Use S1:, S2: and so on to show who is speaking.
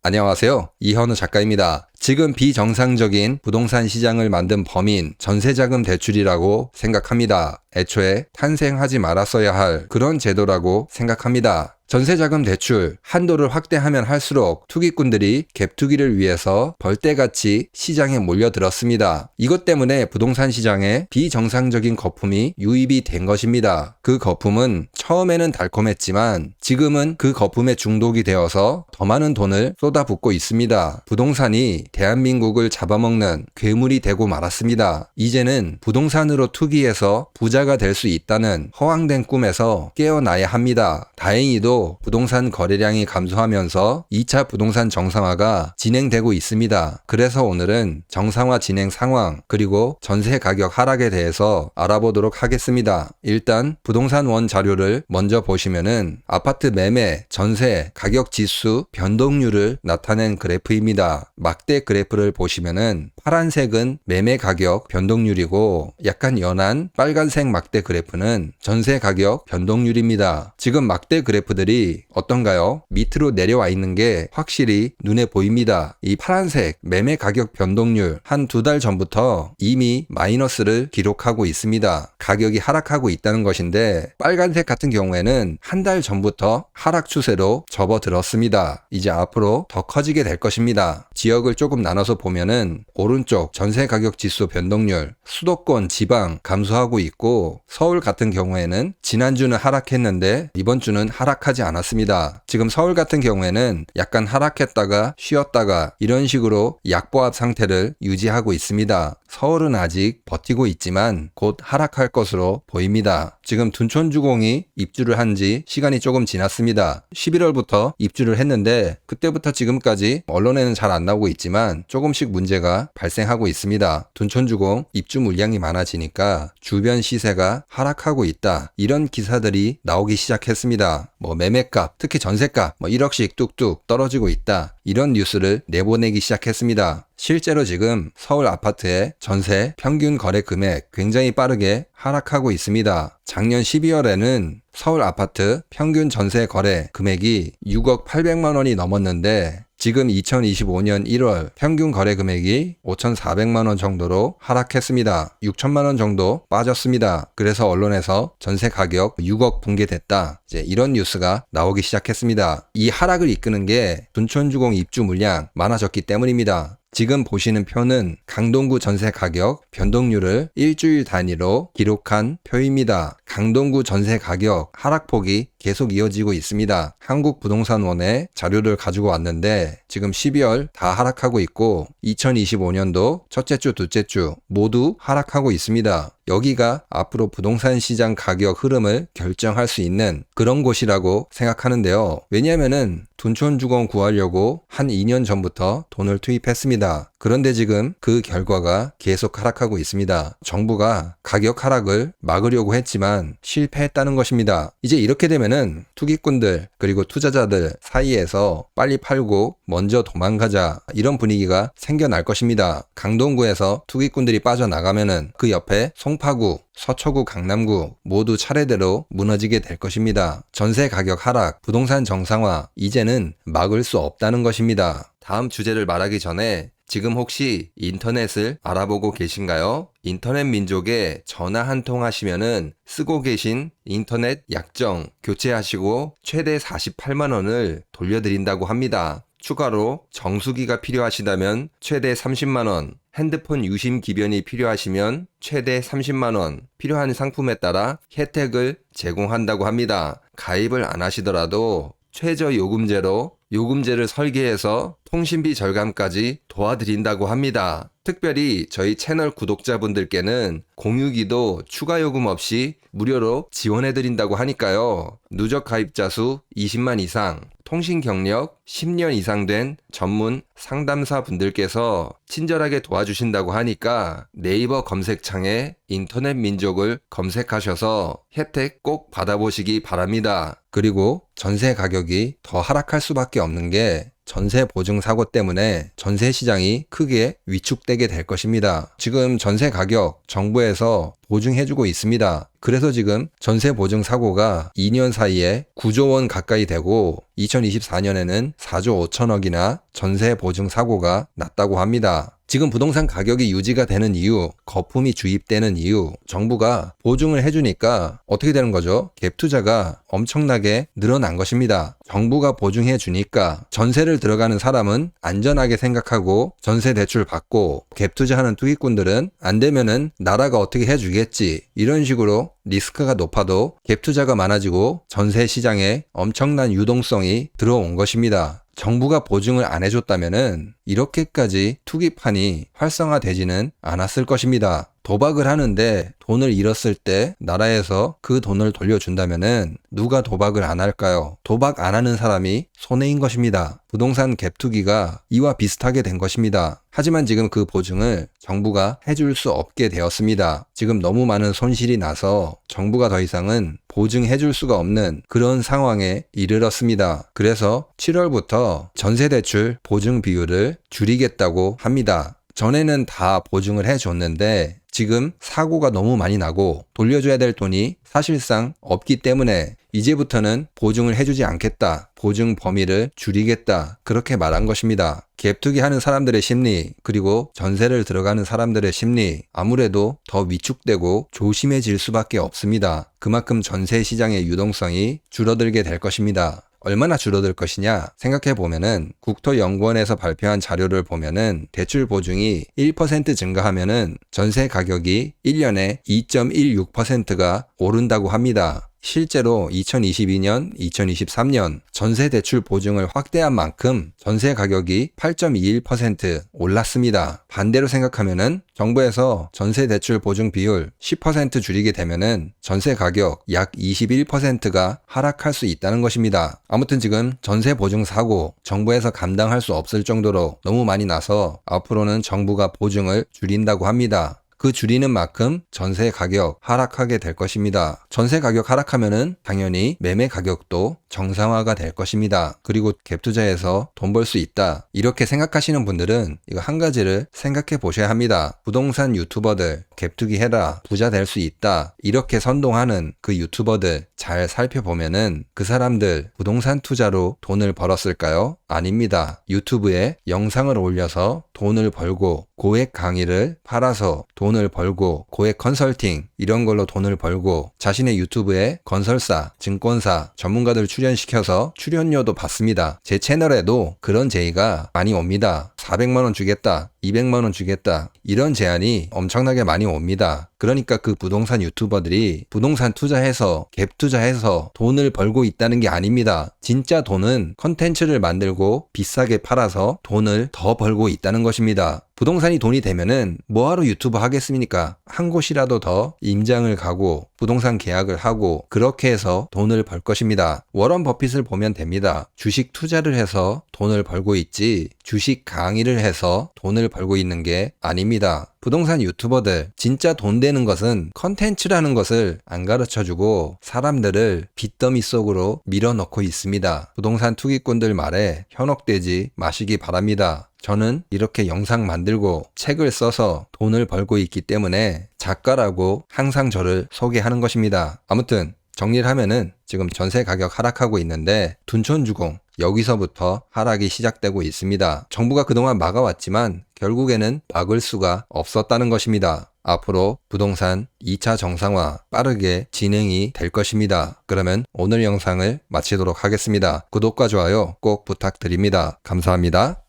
S1: 안녕하세요. 이현우 작가입니다. 지금 비정상적인 부동산 시장을 만든 범인 전세자금 대출이라고 생각합니다. 애초에 탄생하지 말았어야 할 그런 제도라고 생각합니다. 전세자금 대출 한도를 확대하면 할수록 투기꾼들이 갭투기를 위해서 벌떼같이 시장에 몰려들었습니다. 이것 때문에 부동산 시장에 비정상적인 거품이 유입이 된 것입니다. 그 거품은 처음에는 달콤했지만 지금은 그 거품에 중독이 되어서 더 많은 돈을 쏟아붓고 있습니다. 부동산이 대한민국을 잡아먹는 괴물이 되고 말았습니다. 이제는 부동산으로 투기해서 부자가 될 수 있다는 허황된 꿈에서 깨어나야 합니다. 다행히도 부동산 거래량이 감소하면서 2차 부동산 정상화가 진행되고 있습니다. 그래서 오늘은 정상화 진행 상황 그리고 전세 가격 하락에 대해서 알아보도록 하겠습니다. 일단 부동산 원 자료를 먼저 보시면은 아파트 매매, 전세, 가격 지수, 변동률을 나타낸 그래프입니다. 막대 그래프를 보시면은 파란색은 매매 가격 변동률이고 약간 연한 빨간색 막대 그래프는 전세 가격 변동률입니다. 지금 막대 그래프들이 어떤가요? 밑으로 내려와 있는 게 확실히 눈에 보입니다. 이 파란색 매매 가격 변동률 한 2달 전부터 이미 마이너스를 기록하고 있습니다. 가격이 하락하고 있다는 것인데 빨간색 같은 경우에는 한 달 전부터 하락 추세로 접어들었습니다. 이제 앞으로 더 커지게 될 것입니다. 지역을 조금 나눠서 보면은 오른쪽 전세 가격 지수 변동률 수도권 지방 감소하고 있고 서울 같은 경우에는 지난주는 하락했는데 이번 주는 하락하지 않았습니다. 지금 서울 같은 경우에는 약간 하락했다가 쉬었다가 이런 식으로 약보합 상태를 유지하고 있습니다. 서울은 아직 버티고 있지만 곧 하락할 것으로 보입니다. 지금 둔촌주공이 입주를 한 지 시간이 조금 지났습니다. 11월부터 입주를 했는데 그때부터 지금까지 언론에는 잘 안 나오고 있지만 조금씩 문제가 발생하고 있습니다. 둔촌주공 입주 물량이 많아지니까 주변 시세가 하락하고 있다. 이런 기사들이 나오기 시작했습니다. 매매값, 특히 전세값 1억씩 뚝뚝 떨어지고 있다. 이런 뉴스를 내보내기 시작했습니다. 실제로 지금 서울 아파트의 전세 평균 거래 금액 굉장히 빠르게 하락하고 있습니다. 작년 12월에는 서울 아파트 평균 전세 거래 금액이 6억 800만 원이 넘었는데 지금 2025년 1월 평균 거래 금액이 5,400만 원 정도로 하락했습니다. 6천만 원 정도 빠졌습니다. 그래서 언론에서 전세 가격 6억 붕괴됐다. 이제 이런 뉴스가 나오기 시작했습니다. 이 하락을 이끄는 게 둔촌주공 입주 물량 많아졌기 때문입니다. 지금 보시는 표는 강동구 전세 가격 변동률을 일주일 단위로 기록한 표입니다. 강동구 전세 가격 하락폭이 계속 이어지고 있습니다. 한국부동산원의 자료를 가지고 왔는데 지금 12월 다 하락하고 있고 2025년도 첫째 주, 둘째 주 모두 하락하고 있습니다. 여기가 앞으로 부동산 시장 가격 흐름을 결정할 수 있는 그런 곳이라고 생각하는데요. 왜냐하면은 둔촌주공 구하려고 한 2년 전부터 돈을 투입했습니다. 그런데 지금 그 결과가 계속 하락하고 있습니다. 정부가 가격 하락을 막으려고 했지만 실패했다는 것입니다. 이제 이렇게 되면은 투기꾼들 그리고 투자자들 사이에서 빨리 팔고 먼저 도망가자 이런 분위기가 생겨날 것입니다. 강동구에서 투기꾼들이 빠져나가면은 그 옆에 송파구, 서초구, 강남구 모두 차례대로 무너지게 될 것입니다. 전세 가격 하락, 부동산 정상화 이제는 막을 수 없다는 것입니다. 다음 주제를 말하기 전에 지금 혹시 인터넷을 알아보고 계신가요? 인터넷 민족에 전화 한 통 하시면은 쓰고 계신 인터넷 약정 교체하시고 최대 48만 원을 돌려드린다고 합니다. 추가로 정수기가 필요하시다면 최대 30만 원, 핸드폰 유심 기변이 필요하시면 최대 30만 원, 필요한 상품에 따라 혜택을 제공한다고 합니다. 가입을 안 하시더라도 최저 요금제로 요금제를 설계해서 통신비 절감까지 도와드린다고 합니다. 특별히 저희 채널 구독자분들께는 공유기도 추가 요금 없이 무료로 지원해드린다고 하니까요. 누적 가입자 수 20만 이상, 통신 경력 10년 이상 된 전문 상담사 분들께서 친절하게 도와주신다고 하니까 네이버 검색창에 인터넷 민족을 검색하셔서 혜택 꼭 받아보시기 바랍니다. 그리고 전세 가격이 더 하락할 수밖에 없는 게 전세 보증 사고 때문에 전세 시장이 크게 위축되게 될 것입니다. 지금 전세 가격 정부에서 보증해주고 있습니다. 그래서 지금 전세 보증 사고가 2년 사이에 9조 원 가까이 되고 2024년에는 4조 5천억이나 전세 보증 사고가 났다고 합니다. 지금 부동산 가격이 유지가 되는 이유, 거품이 주입되는 이유, 정부가 보증을 해주니까 어떻게 되는 거죠? 갭 투자가 엄청나게 늘어난 것입니다. 정부가 보증해 주니까 전세를 들어가는 사람은 안전하게 생각하고 전세 대출 받고 갭 투자하는 투기꾼들은 안 되면은 나라가 어떻게 해주겠지, 이런 식으로 리스크가 높아도 갭 투자가 많아지고 전세 시장에 엄청난 유동성이 들어온 것입니다. 정부가 보증을 안 해줬다면은 이렇게까지 투기판이 활성화되지는 않았을 것입니다. 도박을 하는데 돈을 잃었을 때 나라에서 그 돈을 돌려준다면은 누가 도박을 안 할까요? 도박 안 하는 사람이 손해인 것입니다. 부동산 갭 투기가 이와 비슷하게 된 것입니다. 하지만 지금 그 보증을 정부가 해줄 수 없게 되었습니다. 지금 너무 많은 손실이 나서 정부가 더 이상은 보증해줄 수가 없는 그런 상황에 이르렀습니다. 그래서 7월부터 전세대출 보증 비율을 줄이겠다고 합니다. 전에는 다 보증을 해줬는데 지금 사고가 너무 많이 나고 돌려줘야 될 돈이 사실상 없기 때문에 이제부터는 보증을 해주지 않겠다, 보증 범위를 줄이겠다, 그렇게 말한 것입니다. 갭투기 하는 사람들의 심리, 그리고 전세를 들어가는 사람들의 심리, 아무래도 더 위축되고 조심해질 수밖에 없습니다. 그만큼 전세 시장의 유동성이 줄어들게 될 것입니다. 얼마나 줄어들 것이냐 생각해보면은 국토연구원에서 발표한 자료를 보면은 대출 보증이 1% 증가하면은 전세 가격이 1년에 2.16%가 오른다고 합니다. 실제로 2022년, 2023년 전세 대출 보증을 확대한 만큼 전세 가격이 8.21% 올랐습니다. 반대로 생각하면은 정부에서 전세 대출 보증 비율 10% 줄이게 되면은 전세 가격 약 21%가 하락할 수 있다는 것입니다. 아무튼 지금 전세 보증 사고 정부에서 감당할 수 없을 정도로 너무 많이 나서 앞으로는 정부가 보증을 줄인다고 합니다. 그 줄이는 만큼 전세 가격 하락하게 될 것입니다. 전세 가격 하락하면은 당연히 매매 가격도 정상화가 될 것입니다. 그리고 갭 투자해서 돈 벌 수 있다, 이렇게 생각하시는 분들은 이거 한 가지를 생각해 보셔야 합니다. 부동산 유튜버들 갭 투기 해라, 부자 될 수 있다, 이렇게 선동하는 그 유튜버들 잘 살펴보면은 그 사람들 부동산 투자로 돈을 벌었을까요? 아닙니다. 유튜브에 영상을 올려서 돈을 벌고 고액 강의를 팔아서 돈을 벌고 고액 컨설팅 이런 걸로 돈을 벌고 자신의 유튜브에 건설사, 증권사, 전문가들 출연시켜서 출연료도 받습니다. 제 채널에도 그런 제의가 많이 옵니다. 400만원 주겠다, 200만원 주겠다, 이런 제안이 엄청나게 많이 옵니다. 그러니까 그 부동산 유튜버들이 부동산 투자해서 갭 투자해서 돈을 벌고 있다는 게 아닙니다. 진짜 돈은 컨텐츠를 만들고 비싸게 팔아서 돈을 더 벌고 있다는 것입니다. 부동산이 돈이 되면은 뭐하러 유튜브 하겠습니까? 한 곳이라도 더 임장을 가고 부동산 계약을 하고 그렇게 해서 돈을 벌 것입니다. 워런 버핏을 보면 됩니다. 주식 투자를 해서 돈을 벌고 있지 주식 강의를 해서 돈을 벌고 있는 게 아닙니다. 부동산 유튜버들 진짜 돈 되는 것은 컨텐츠라는 것을 안 가르쳐주고 사람들을 빚더미 속으로 밀어넣고 있습니다. 부동산 투기꾼들 말에 현혹되지 마시기 바랍니다. 저는 이렇게 영상 만들고 책을 써서 돈을 벌고 있기 때문에 작가라고 항상 저를 소개하는 것입니다. 아무튼 정리를 하면은 지금 전세 가격 하락하고 있는데 둔촌주공 여기서부터 하락이 시작되고 있습니다. 정부가 그동안 막아왔지만 결국에는 막을 수가 없었다는 것입니다. 앞으로 부동산 2차 정상화 빠르게 진행이 될 것입니다. 그러면 오늘 영상을 마치도록 하겠습니다. 구독과 좋아요 꼭 부탁드립니다. 감사합니다.